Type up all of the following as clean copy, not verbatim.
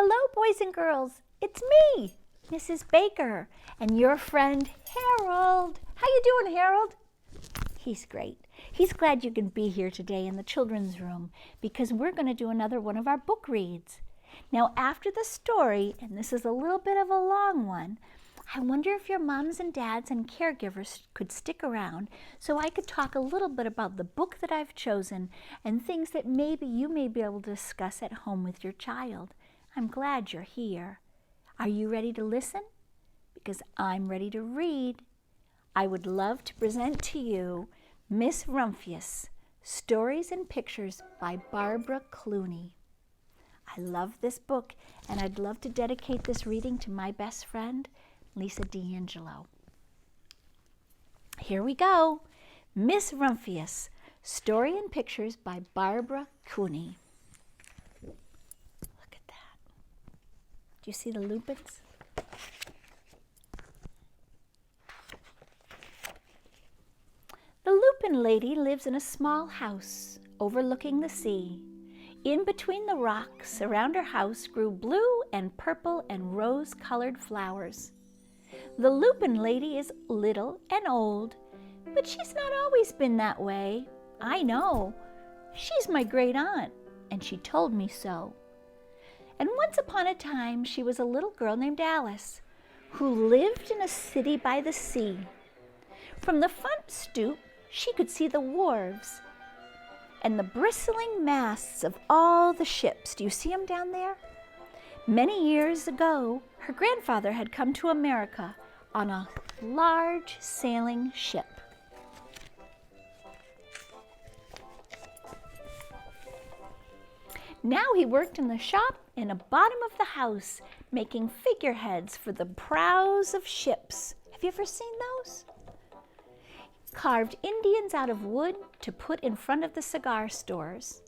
Hello, boys and girls. It's me, Mrs. Baker, and your friend Harold. How you doing, Harold? He's great. He's glad you can be here today in the children's room because we're going to do another one of our book reads. Now, after the story, and this is a little bit of a long one, I wonder if your moms and dads and caregivers could stick around so I could talk a little bit about the book that I've chosen and things that maybe you may be able to discuss at home with your child. I'm glad you're here. Are you ready to listen? Because I'm ready to read. I would love to present to you Miss Rumphius, Stories and Pictures by Barbara Clooney. I love this book, and I'd love to dedicate this reading to my best friend, Lisa D'Angelo. Here we go. Miss Rumphius, Story and Pictures by Barbara Clooney. Look at that. Do you see the lupins? The Lupin lady lives in a small house overlooking the sea. In between the rocks around her house grew blue and purple and rose-colored flowers. The Lupin lady is little and old, but she's not always been that way. I know. She's my great aunt, and she told me so. And once upon a time, she was a little girl named Alice, who lived in a city by the sea. From the front stoop, she could see the wharves and the bristling masts of all the ships. Do you see them down there? Many years ago, her grandfather had come to America on a large sailing ship. Now he worked in the shop in the bottom of the house, making figureheads for the prows of ships. Have you ever seen those? Carved Indians out of wood to put in front of the cigar stores.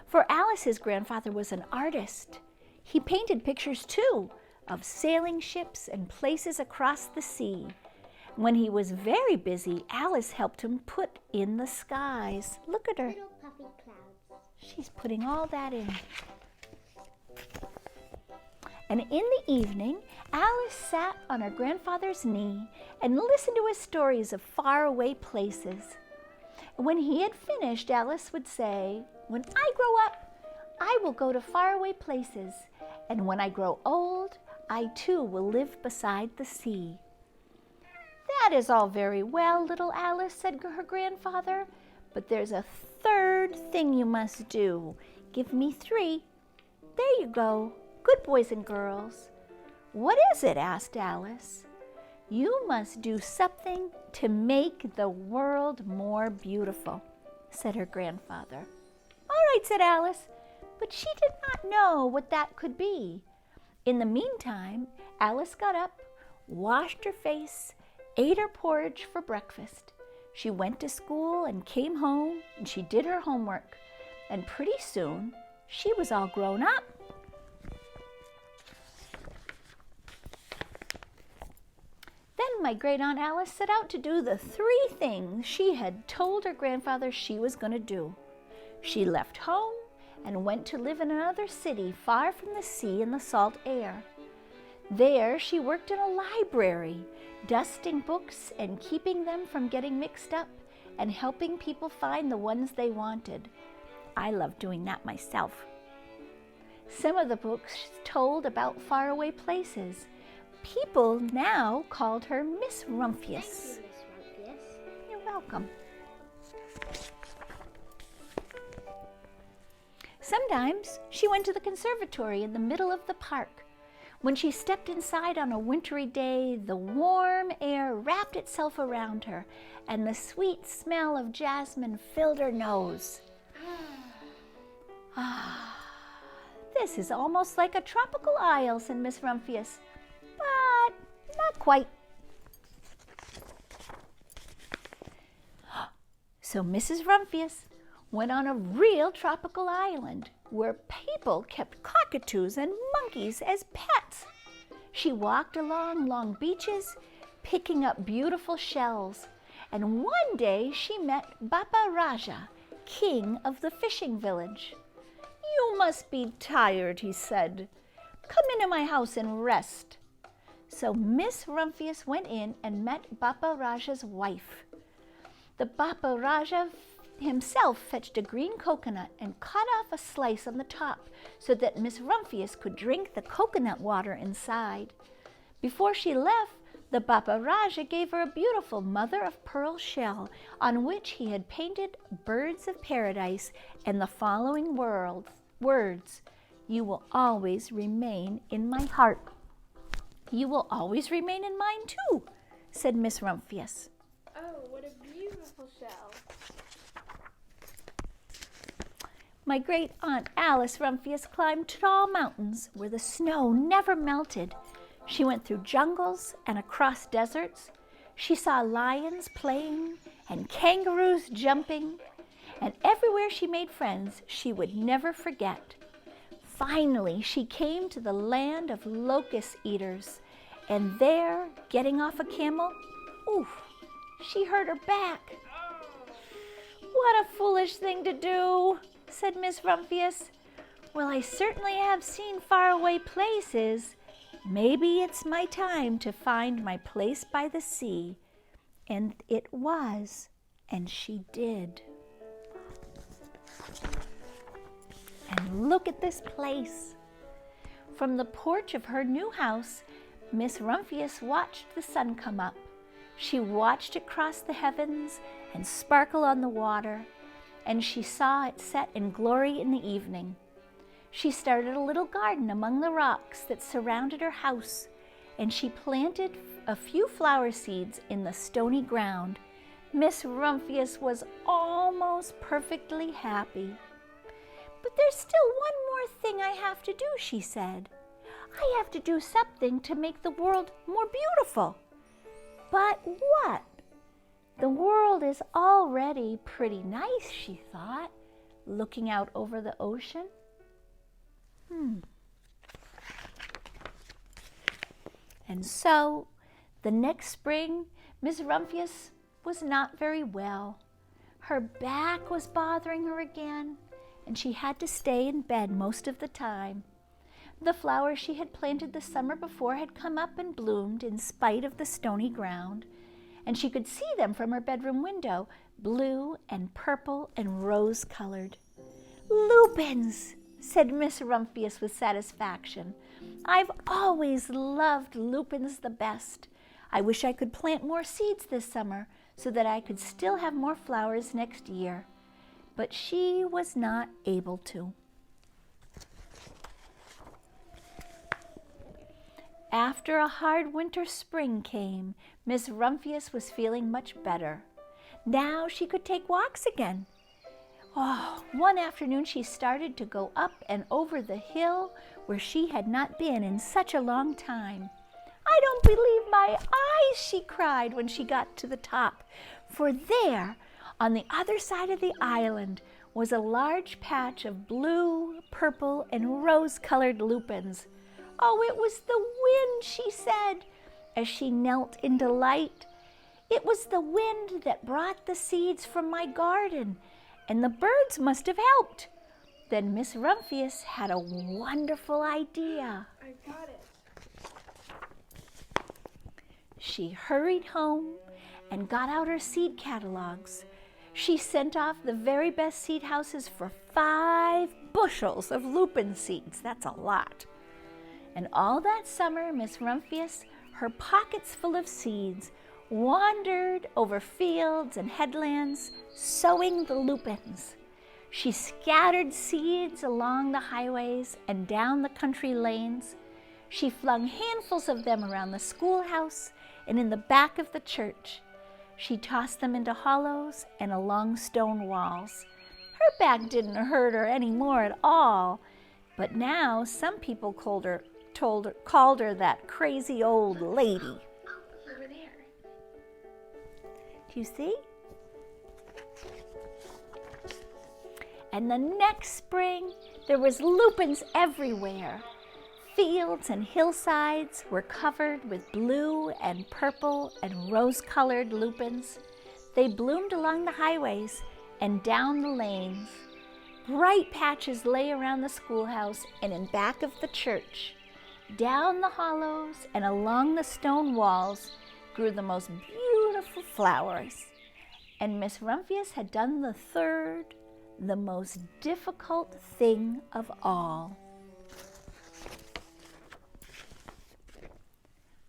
For Alice's grandfather was an artist. He painted pictures too of sailing ships and places across the sea. When he was very busy, Alice helped him put in the skies. Look at her. Little puffy clouds. She's putting all that in. And in the evening, Alice sat on her grandfather's knee and listened to his stories of faraway places. And when he had finished, Alice would say, "When I grow up, I will go to faraway places. And when I grow old, I too will live beside the sea." "That is all very well, little Alice," said her grandfather, "but there's a third thing you must do. Give me 3. There you go. Good boys and girls." "What is it?" asked Alice. "You must do something to make the world more beautiful," said her grandfather. "All right," said Alice, but she did not know what that could be. In the meantime, Alice got up, washed her face, ate her porridge for breakfast. She went to school and came home, and she did her homework. And pretty soon, she was all grown up. Then my great-aunt Alice set out to do the 3 things she had told her grandfather she was going to do. She left home and went to live in another city far from the sea and the salt air. There she worked in a library, dusting books and keeping them from getting mixed up and helping people find the ones they wanted. I love doing that myself. Some of the books told about faraway places. People now called her Miss Rumphius. Thank you, Miss Rumphius. You're welcome. Sometimes she went to the conservatory in the middle of the park. When she stepped inside on a wintry day, the warm air wrapped itself around her, and the sweet smell of jasmine filled her nose. This is almost like a tropical isle, said Miss Rumphius, but not quite. So Mrs. Rumphius went on a real tropical island where people kept cockatoos and monkeys as pets. She walked along long beaches, picking up beautiful shells, and one day she met Baba Raja, king of the fishing village. "You must be tired," he said. come into my house and rest." So Miss Rumphius went in and met Bapa Raja's wife. The Bapa Raja himself fetched a green coconut and cut off a slice on the top so that Miss Rumphius could drink the coconut water inside. Before she left, the Bapa Raja gave her a beautiful mother-of-pearl shell on which he had painted birds of paradise and the following words, "You will always remain in my heart." "You will always remain in mine too," said Miss Rumphius. Oh, what a beautiful shell. My great aunt Alice Rumphius climbed tall mountains where the snow never melted. She went through jungles and across deserts. She saw lions playing and kangaroos jumping, and everywhere she made friends she would never forget. Finally, she came to the land of locust eaters, and there, getting off a camel, she hurt her back. "What a foolish thing to do," said Miss Rumphius. "Well, I certainly have seen faraway places. Maybe it's my time to find my place by the sea." And it was, and she did. And look at this place. From the porch of her new house, Miss Rumphius watched the sun come up. She watched it cross the heavens and sparkle on the water, and she saw it set in glory in the evening. She started a little garden among the rocks that surrounded her house, and she planted a few flower seeds in the stony ground. Miss Rumphius was almost perfectly happy. "But there's still one more thing I have to do," she said. "I have to do something to make the world more beautiful." "But what? The world is already pretty nice," she thought, looking out over the ocean. And so, the next spring, Miss Rumphius was not very well. Her back was bothering her again, and she had to stay in bed most of the time. The flowers she had planted the summer before had come up and bloomed in spite of the stony ground, and she could see them from her bedroom window, blue and purple and rose-colored. "Lupins," said Miss Rumphius with satisfaction. "I've always loved lupins the best. I wish I could plant more seeds this summer so that I could still have more flowers next year." But she was not able to. After a hard winter spring came, Miss Rumphius was feeling much better. Now she could take walks again. One afternoon she started to go up and over the hill where she had not been in such a long time. "I don't believe my eyes," she cried when she got to the top, for there, on the other side of the island, was a large patch of blue, purple, and rose-colored lupins. "Oh, it was the wind," she said, as she knelt in delight. "It was the wind that brought the seeds from my garden, and the birds must have helped." Then Miss Rumphius had a wonderful idea. I got it. She hurried home and got out her seed catalogs. She sent off the very best seed houses for 5 bushels of lupin seeds. That's a lot. And all that summer, Miss Rumphius, her pockets full of seeds, wandered over fields and headlands, sowing the lupins. She scattered seeds along the highways and down the country lanes. She flung handfuls of them around the schoolhouse and in the back of the church. She tossed them into hollows and along stone walls. Her back didn't hurt her any more at all, but now some people called her that crazy old lady. Over there. Do you see? And the next spring, there was lupins everywhere. Fields and hillsides were covered with blue and purple and rose-colored lupins. They bloomed along the highways and down the lanes. Bright patches lay around the schoolhouse and in back of the church. Down the hollows and along the stone walls grew the most beautiful flowers. And Miss Rumphius had done the third, the most difficult thing of all.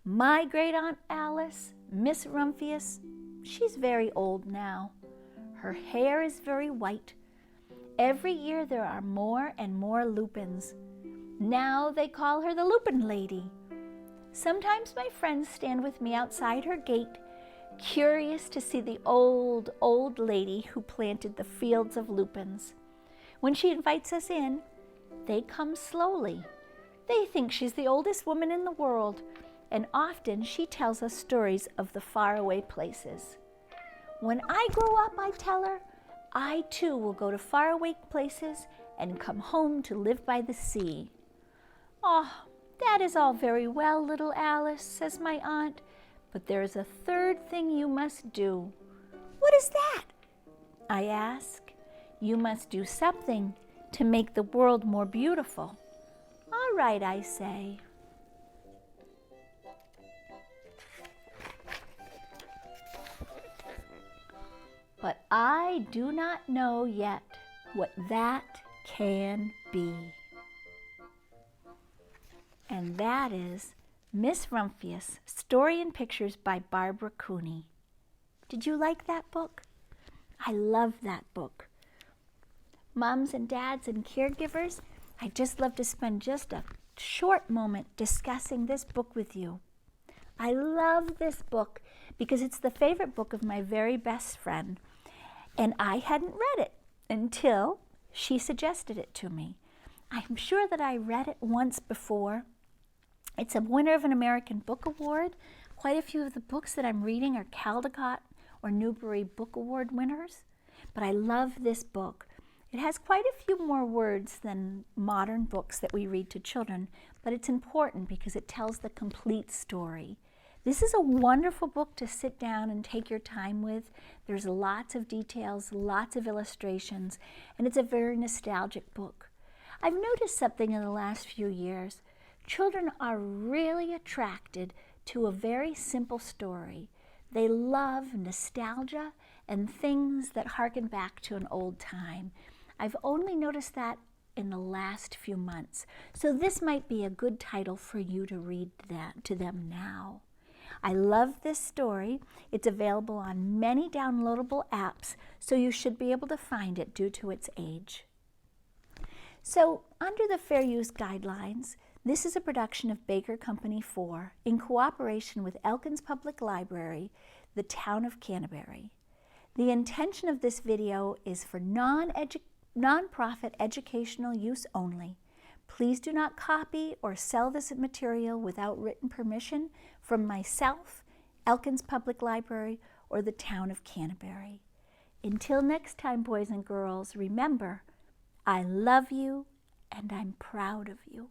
My great aunt Alice, Miss Rumphius, she's very old now. Her hair is very white. Every year there are more and more lupins. Now they call her the Lupin Lady. Sometimes my friends stand with me outside her gate, curious to see the old, old lady who planted the fields of lupins. When she invites us in, they come slowly. They think she's the oldest woman in the world, and often she tells us stories of the faraway places. When I grow up, I tell her, I too will go to faraway places and come home to live by the sea. Oh, that is all very well, little Alice, says my aunt, but there is a third thing you must do. What is that? I ask. You must do something to make the world more beautiful. All right, I say. But I do not know yet what that can be. And that is Miss Rumphius, Story and Pictures by Barbara Cooney. Did you like that book? I love that book. Moms and dads and caregivers, I'd just love to spend just a short moment discussing this book with you. I love this book because it's the favorite book of my very best friend, and I hadn't read it until she suggested it to me. I'm sure that I read it once before. It's a winner of an American Book Award. Quite a few of the books that I'm reading are Caldecott or Newbery Book Award winners, but I love this book. It has quite a few more words than modern books that we read to children, but it's important because it tells the complete story. This is a wonderful book to sit down and take your time with. There's lots of details, lots of illustrations, and it's a very nostalgic book. I've noticed something in the last few years. Children are really attracted to a very simple story. They love nostalgia and things that harken back to an old time. I've only noticed that in the last few months. So this might be a good title for you to read that to them now. I love this story. It's available on many downloadable apps, so you should be able to find it due to its age. So, under the Fair Use Guidelines, this is a production of Baker Company 4 in cooperation with Elkins Public Library, the town of Canterbury. The intention of this video is for nonprofit educational use only. Please do not copy or sell this material without written permission from myself, Elkins Public Library, or the town of Canterbury. Until next time, boys and girls, remember, I love you and I'm proud of you.